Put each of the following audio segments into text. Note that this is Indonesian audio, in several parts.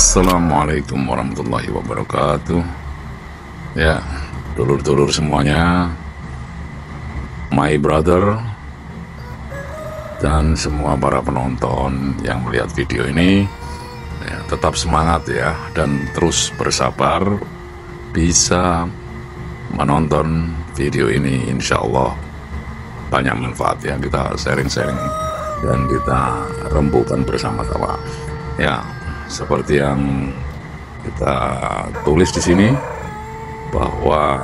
Assalamualaikum warahmatullahi wabarakatuh. Ya, dulur-dulur semuanya, my brother, dan semua para penonton yang melihat video ini, ya, tetap semangat ya, dan terus bersabar bisa menonton video ini. Insya Allah banyak manfaat ya, kita sharing-sharing dan kita rembukan bersama-sama. Ya, seperti yang kita tulis di sini bahwa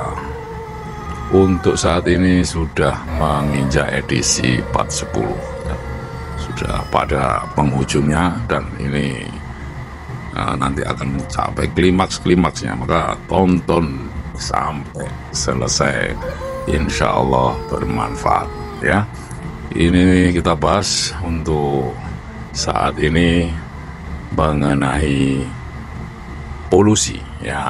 untuk saat ini sudah menginjak edisi 410 ya, sudah pada penghujungnya, dan ini nanti akan mencapai klimaks-klimaksnya, maka tonton sampai selesai, insya Allah bermanfaat ya. Ini kita bahas untuk saat ini mengenai polusi ya.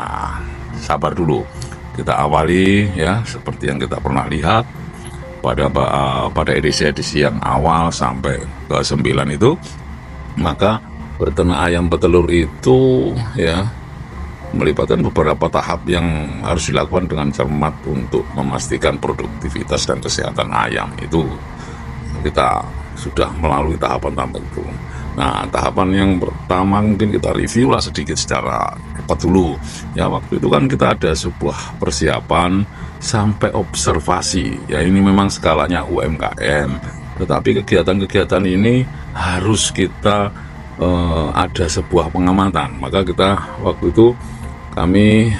Sabar dulu, kita awali ya seperti yang kita pernah lihat pada edisi-edisi yang awal sampai ke 9 itu. Maka beternak ayam petelur itu ya melibatkan beberapa tahap yang harus dilakukan dengan cermat untuk memastikan produktivitas dan kesehatan ayam. Itu kita sudah melalui tahapan-tahapan itu. Nah, tahapan yang pertama mungkin kita review lah sedikit secara cepat dulu. Ya, waktu itu kan kita ada sebuah persiapan sampai observasi. Ya, ini memang skalanya UMKM. Tetapi kegiatan-kegiatan ini harus kita ada sebuah pengamatan. Maka kita waktu itu kami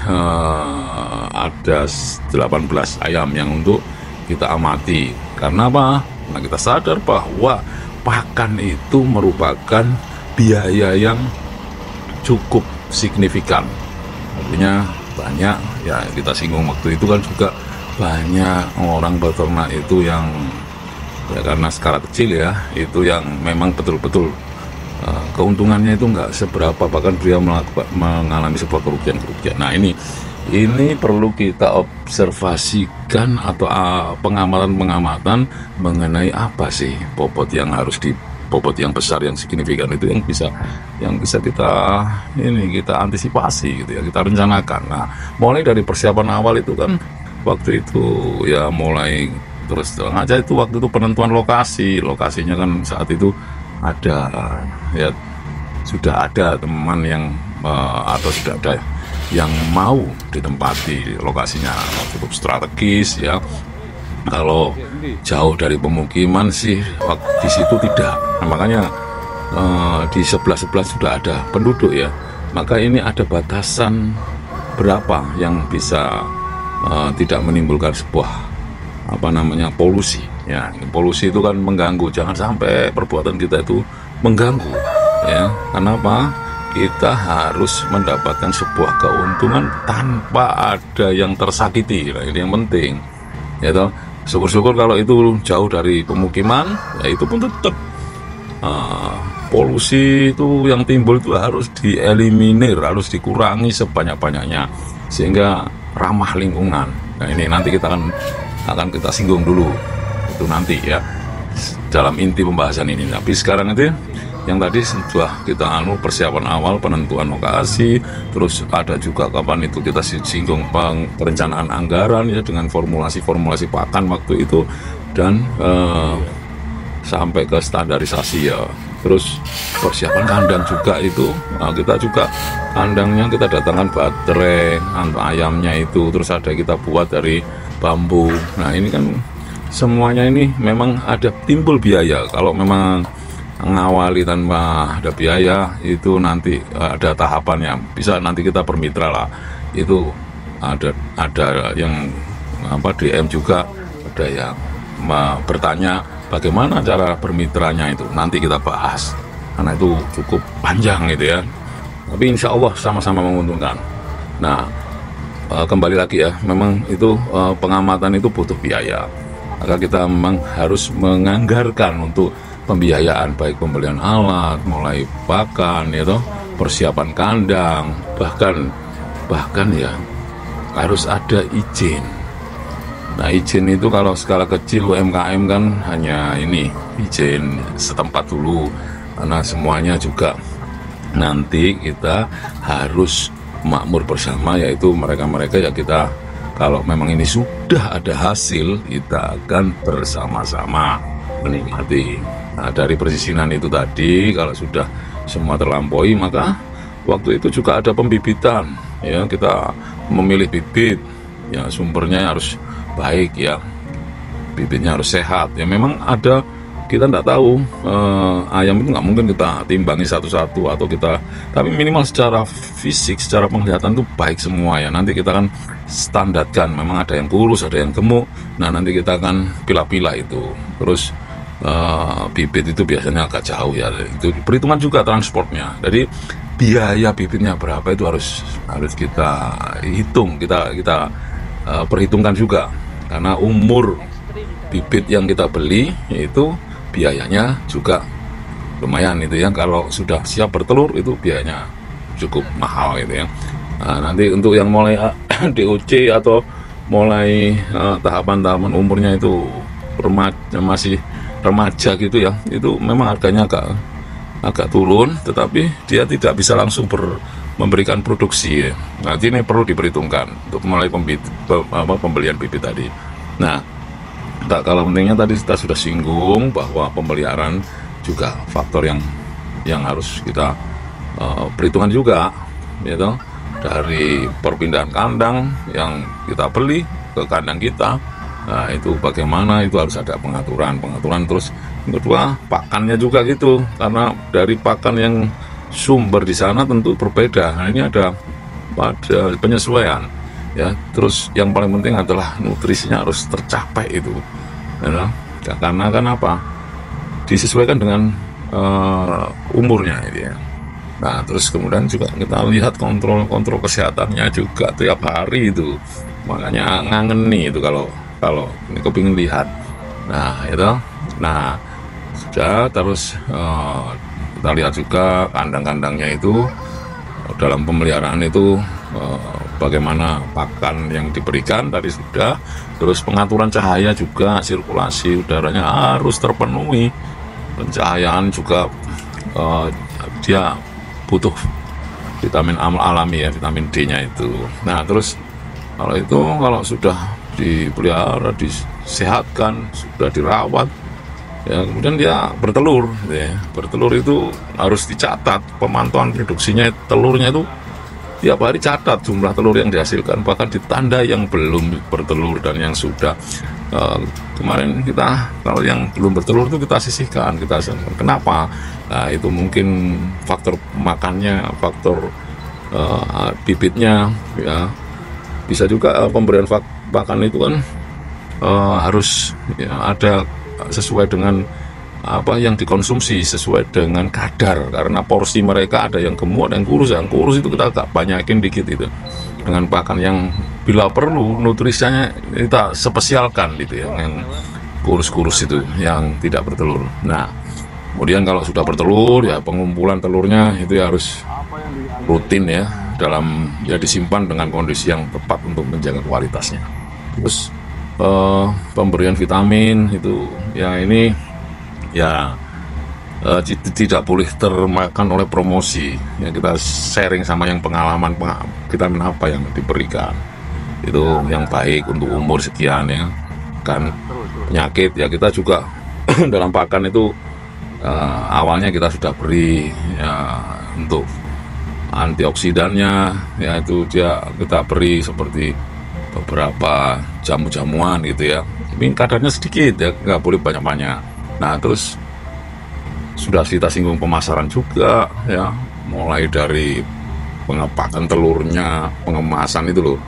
ada 18 ayam yang untuk kita amati. Karena apa? Nah, kita sadar bahwa pakan itu merupakan biaya yang cukup signifikan. Artinya banyak ya, kita singgung waktu itu kan juga banyak orang peternak itu yang ya karena skala kecil ya, itu yang memang betul-betul keuntungannya itu nggak seberapa, bahkan dia mengalami sebuah kerugian-kerugian. Nah, ini perlu kita observasikan atau pengamatan-pengamatan mengenai apa sih bobot yang harus bobot yang besar, yang signifikan itu yang bisa kita antisipasi gitu ya, kita rencanakan. Nah, mulai dari persiapan awal itu kan waktu itu ya mulai terus terang aja itu waktu itu penentuan lokasinya kan saat itu ada ya, sudah ada teman yang atau sudah ada yang mau ditempati lokasinya cukup strategis ya. Kalau jauh dari pemukiman sih di situ tidak. Nah, makanya di sebelah sudah ada penduduk ya. Maka ini ada batasan berapa yang bisa tidak menimbulkan sebuah polusi ya. Polusi itu kan mengganggu, jangan sampai perbuatan kita itu mengganggu ya. Kenapa? Kita harus mendapatkan sebuah keuntungan tanpa ada yang tersakiti. Nah, ini yang penting ya toh. Syukur-syukur kalau itu jauh dari pemukiman ya, itu pun tetap polusi itu yang timbul itu harus dieliminir, harus dikurangi sebanyak-banyaknya sehingga ramah lingkungan. Nah, ini nanti kita akan kita singgung dulu itu nanti ya dalam inti pembahasan ini. Tapi sekarang itu yang tadi sudah kita persiapan awal, penentuan lokasi, terus ada juga kapan itu kita singgung perencanaan anggaran ya dengan formulasi pakan waktu itu, dan sampai ke standarisasi ya. Terus persiapan kandang juga itu, kita juga kandangnya kita datangkan baterai untuk ayamnya itu, terus ada kita buat dari bambu. Nah, ini kan semuanya ini memang ada timbul biaya. Kalau memang ngawali tanpa ada biaya itu nanti ada tahapannya, bisa nanti kita bermitra lah. Itu ada yang DM juga, ada yang bertanya bagaimana cara bermitranya, itu nanti kita bahas karena itu cukup panjang gitu ya, tapi insya Allah sama-sama menguntungkan. Nah, kembali lagi ya, memang itu pengamatan itu butuh biaya, maka kita memang harus menganggarkan untuk pembiayaan, baik pembelian alat, mulai pakan, ya persiapan kandang, bahkan ya harus ada izin. Nah, izin itu kalau skala kecil UMKM kan hanya ini izin setempat dulu, karena semuanya juga nanti kita harus makmur bersama, yaitu mereka-mereka ya kita, kalau memang ini sudah ada hasil, kita akan bersama-sama menikmati. Nah, dari persisinan itu tadi, kalau sudah semua terlampaui, maka waktu itu juga ada pembibitan. Ya, kita memilih bibit, ya sumbernya harus baik, ya bibitnya harus sehat. Ya memang ada, kita tidak tahu, ayam itu nggak mungkin kita timbangi satu-satu atau kita, tapi minimal secara fisik, secara penglihatan itu baik semua ya. Nanti kita akan standarkan, memang ada yang kurus, ada yang gemuk. Nah nanti kita akan pilah-pilah itu. Terus bibit itu biasanya agak jauh ya, itu perhitungan juga transportnya. Jadi biaya bibitnya berapa itu harus kita hitung, kita perhitungkan juga, karena umur bibit yang kita beli itu biayanya juga lumayan itu ya. Kalau sudah siap bertelur itu biayanya cukup mahal gitu ya. Nah, nanti untuk yang mulai DOC atau mulai tahapan-tahapan umurnya itu masih remaja gitu ya, itu memang harganya agak turun, tetapi dia tidak bisa langsung memberikan produksi ya. Nanti ini perlu diperhitungkan untuk mulai pembelian bibit tadi. Nah, tak kalah pentingnya tadi kita sudah singgung bahwa pemeliharaan juga faktor yang harus kita perhitungkan juga, gitu. Dari perpindahan kandang yang kita beli ke kandang kita, nah itu bagaimana, itu harus ada pengaturan. Terus yang kedua, pakannya juga gitu, karena dari pakan yang sumber di sana tentu berbeda. Nah, ini ada penyesuaian ya. Terus yang paling penting adalah nutrisinya harus tercapai itu ya. Karena kenapa? Disesuaikan dengan umurnya itu ya. Nah terus kemudian juga kita lihat kontrol kesehatannya juga tiap hari itu, makanya ngangen nih itu kalau ini kepingin lihat. Nah itu, nah sudah. Terus kita lihat juga kandang-kandangnya itu dalam pemeliharaan itu bagaimana pakan yang diberikan tadi sudah. Terus pengaturan cahaya juga, sirkulasi udaranya harus terpenuhi. Pencahayaan juga dia butuh vitamin alami ya, vitamin D-nya itu. Nah terus kalau sudah dipelihara, disehatkan, sudah dirawat ya, kemudian dia bertelur ya. Bertelur itu harus dicatat pemantauan produksinya, telurnya itu tiap hari catat jumlah telur yang dihasilkan, bahkan ditanda yang belum bertelur dan yang sudah. Kemarin kita, kalau yang belum bertelur itu kita sisihkan, kita kenapa? Nah itu mungkin faktor makannya, faktor bibitnya ya. Bisa juga pemberian pakan itu kan harus ya, ada sesuai dengan apa yang dikonsumsi, sesuai dengan kadar, karena porsi mereka ada yang gemuk, ada yang kurus. Yang kurus itu kita agak banyakin dikit itu dengan pakan yang bila perlu nutrisinya kita spesialkan gitu ya, yang kurus-kurus itu yang tidak bertelur. Nah kemudian kalau sudah bertelur ya, pengumpulan telurnya itu ya harus rutin ya, disimpan dengan kondisi yang tepat untuk menjaga kualitasnya. Terus pemberian vitamin itu ya, ini ya tidak boleh termakan oleh promosi ya. Kita sharing sama yang pengalaman vitamin apa yang diberikan itu yang baik untuk umur sekian ya kan. Penyakit ya kita juga dalam pakan itu awalnya kita sudah beri ya, untuk antioksidannya ya, itu kita beri seperti beberapa jamu-jamuan gitu ya, tapi kadarnya sedikit ya, nggak boleh banyak-banyak. Nah terus sudah kita singgung pemasaran juga ya, mulai dari pengepakan telurnya, pengemasan itu loh.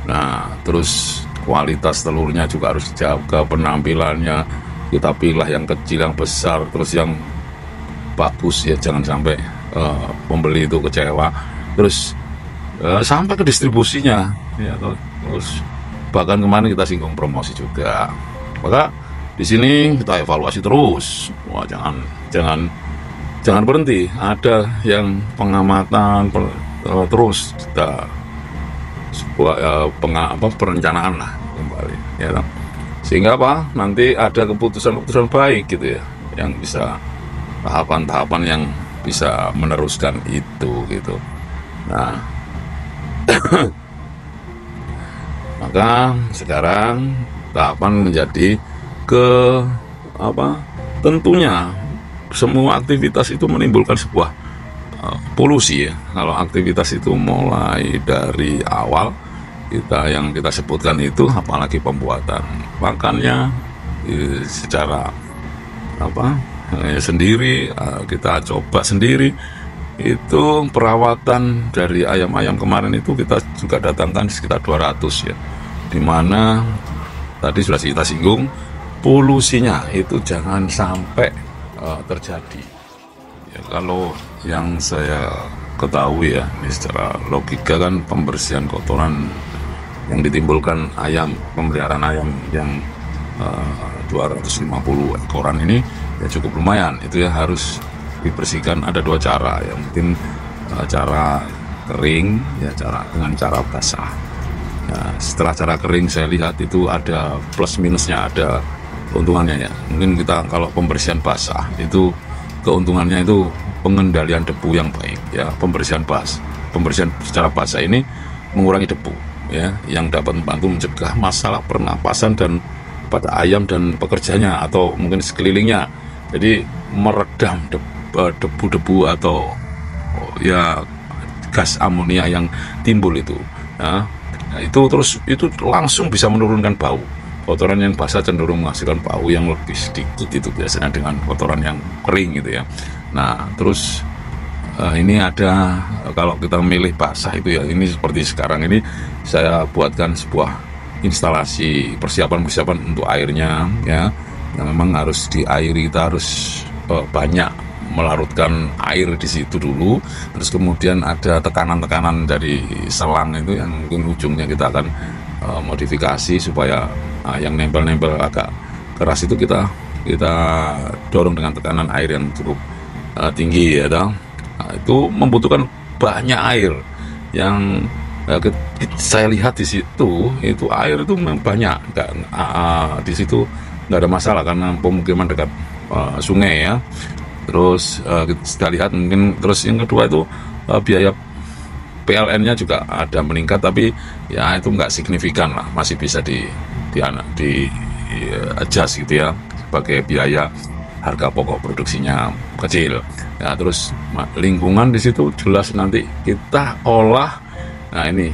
Nah terus kualitas telurnya juga harus dijaga, penampilannya kita pilih yang kecil, yang besar, terus yang bagus ya, jangan sampai pembeli itu kecewa. Terus sampai ke distribusinya ya, terus bahkan kemarin kita singgung promosi juga. Maka di sini kita evaluasi terus. Wah, jangan berhenti. Ada yang pengamatan terus kita sebuah perencanaan lah kembali ya, sehingga apa, nanti ada keputusan baik gitu ya, yang bisa tahapan-tahapan yang bisa meneruskan itu gitu. Nah, maka sekarang tahapan menjadi ke apa? Tentunya semua aktivitas itu menimbulkan sebuah polusi ya. Kalau aktivitas itu mulai dari awal yang kita sebutkan itu, apalagi pembuatan pakannya secara sendiri, kita coba sendiri. Itu perawatan dari ayam-ayam kemarin itu kita juga datangkan sekitar 200 ya, dimana tadi sudah kita singgung, polusinya itu jangan sampai terjadi ya. Kalau yang saya ketahui ya, ini secara logika kan, pembersihan kotoran yang ditimbulkan pemeliharaan ayam yang 250 ekoran ini ya cukup lumayan. Itu ya harus dibersihkan. Ada dua cara ya, mungkin cara kering ya, dengan cara basah. Nah, setelah cara kering saya lihat itu ada plus minusnya, ada keuntungannya ya. Mungkin kita kalau pembersihan basah itu keuntungannya itu pengendalian debu yang baik ya. Pembersihan secara basah ini mengurangi debu ya, yang dapat membantu mencegah masalah pernapasan dan pada ayam dan pekerjanya atau mungkin sekelilingnya. Jadi meredam debu-debu atau ya gas amonia yang timbul itu ya. Nah, itu langsung bisa menurunkan bau. Kotoran yang basah cenderung menghasilkan bau yang lebih sedikit itu biasanya dengan kotoran yang kering gitu ya. Nah, terus ini ada, kalau kita milih basah itu ya, ini seperti sekarang ini saya buatkan sebuah instalasi persiapan untuk airnya ya, yang memang harus diairi. Kita harus banyak melarutkan air di situ dulu, terus kemudian ada tekanan-tekanan dari selang itu yang mungkin ujungnya kita akan modifikasi supaya yang nempel-nempel agak keras itu kita dorong dengan tekanan air yang cukup tinggi ya. Nah, itu membutuhkan banyak air yang saya lihat di situ, itu air itu memang banyak. Di situ nggak ada masalah karena pemukiman dekat sungai ya. Terus kita lihat mungkin, terus yang kedua itu biaya PLN-nya juga ada meningkat, tapi ya itu nggak signifikan lah, masih bisa di adjust gitu ya, sebagai biaya harga pokok produksinya kecil ya. Terus lingkungan di situ jelas nanti kita olah. Nah, ini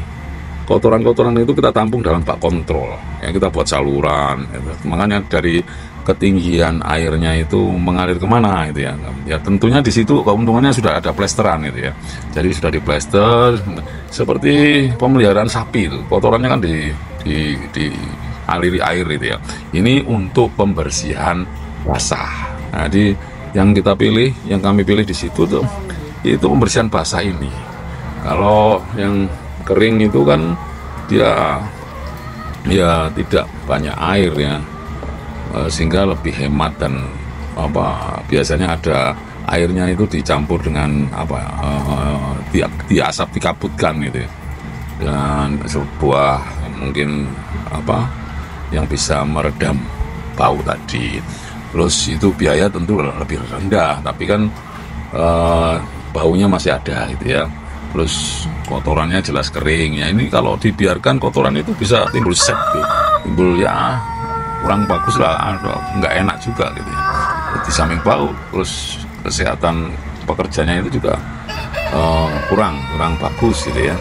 kotoran-kotoran itu kita tampung dalam bak kontrol ya, kita buat saluran gitu. Makanya dari ketinggian airnya itu mengalir kemana itu ya. Ya tentunya di situ keuntungannya sudah ada plesteran itu ya. Jadi sudah diplester seperti pemeliharaan sapi itu. Kotorannya kan dialiri air itu ya. Ini untuk pembersihan basah. Nah, yang kami pilih di situ tuh itu pembersihan basah ini. Kalau yang kering itu kan dia ya tidak banyak air ya, sehingga lebih hemat dan biasanya ada airnya itu dicampur dengan dikabutkan gitu ya, dan sebuah mungkin yang bisa meredam bau tadi. Terus itu biaya tentu lebih rendah, tapi kan baunya masih ada gitu ya. Terus kotorannya jelas kering ya. Ini kalau dibiarkan kotoran itu bisa timbul septic, timbul ya kurang bagus lah, nggak enak juga gitu ya. Di samping bau, terus kesehatan pekerjanya itu juga kurang bagus gitu ya.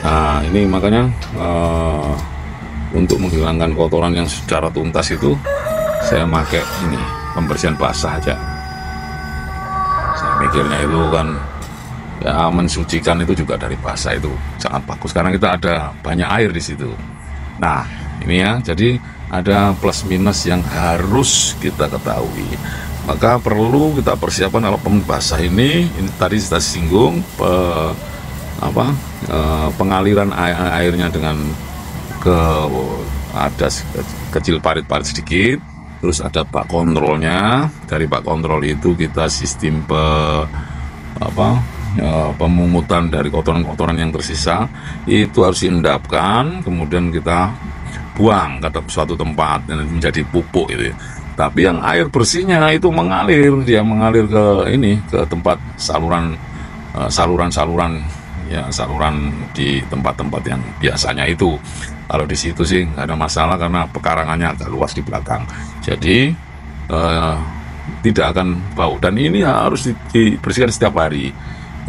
Nah, ini makanya untuk menghilangkan kotoran yang secara tuntas itu saya pakai ini pembersihan basah aja. Saya mikirnya itu kan ya, mensucikan itu juga dari basah itu sangat bagus karena kita ada banyak air di situ. Nah, ini ya, jadi ada plus minus yang harus kita ketahui. Maka perlu kita persiapkan kalau basah ini tadi kita singgung pengaliran airnya dengan ada kecil parit-parit sedikit. Terus ada bak kontrolnya. Dari bak kontrol itu kita sistem pemungutan dari kotoran-kotoran yang tersisa itu harus diendapkan, kemudian kita buang ke suatu tempat dan menjadi pupuk gitu ya. Tapi yang air bersihnya itu mengalir, dia mengalir ke ini, ke tempat saluran-saluran ya, saluran di tempat-tempat yang biasanya itu. Kalau di situ sih nggak ada masalah karena pekarangannya agak luas di belakang, jadi tidak akan bau. Dan ini harus dibersihkan setiap hari.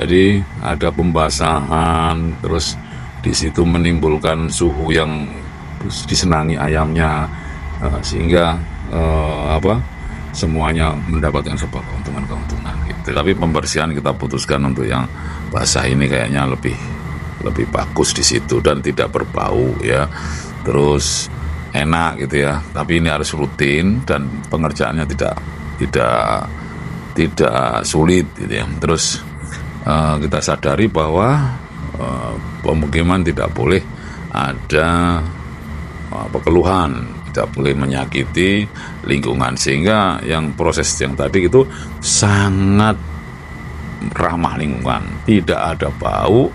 Jadi ada pembasahan, terus di situ menimbulkan suhu yang disenangi ayamnya, sehingga semuanya mendapatkan sebuah keuntungan gitu. Tapi pembersihan kita putuskan untuk yang basah ini kayaknya lebih bagus di situ dan tidak berbau ya. Terus enak gitu ya. Tapi ini harus rutin dan pengerjaannya tidak sulit gitu ya. Terus kita sadari bahwa pemukiman tidak boleh ada keluhan, tidak boleh menyakiti lingkungan, sehingga yang proses yang tadi itu sangat ramah lingkungan, tidak ada bau,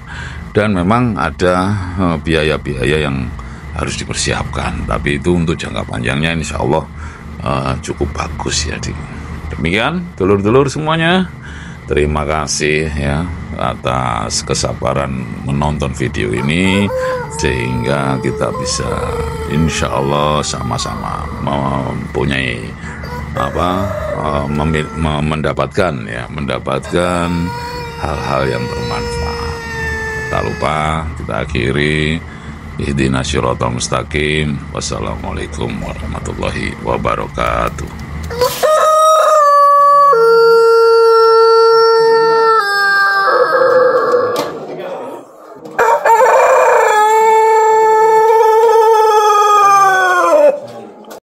dan memang ada biaya-biaya yang harus dipersiapkan, tapi itu untuk jangka panjangnya insya Allah cukup bagus ya. Demikian dulur-dulur semuanya, terima kasih ya atas kesabaran menonton video ini, sehingga kita bisa insya Allah sama-sama mempunyai mendapatkan hal-hal yang bermanfaat. Tak lupa kita akhiri, ihdinas siratal mustaqim. Wassalamualaikum warahmatullahi wabarakatuh.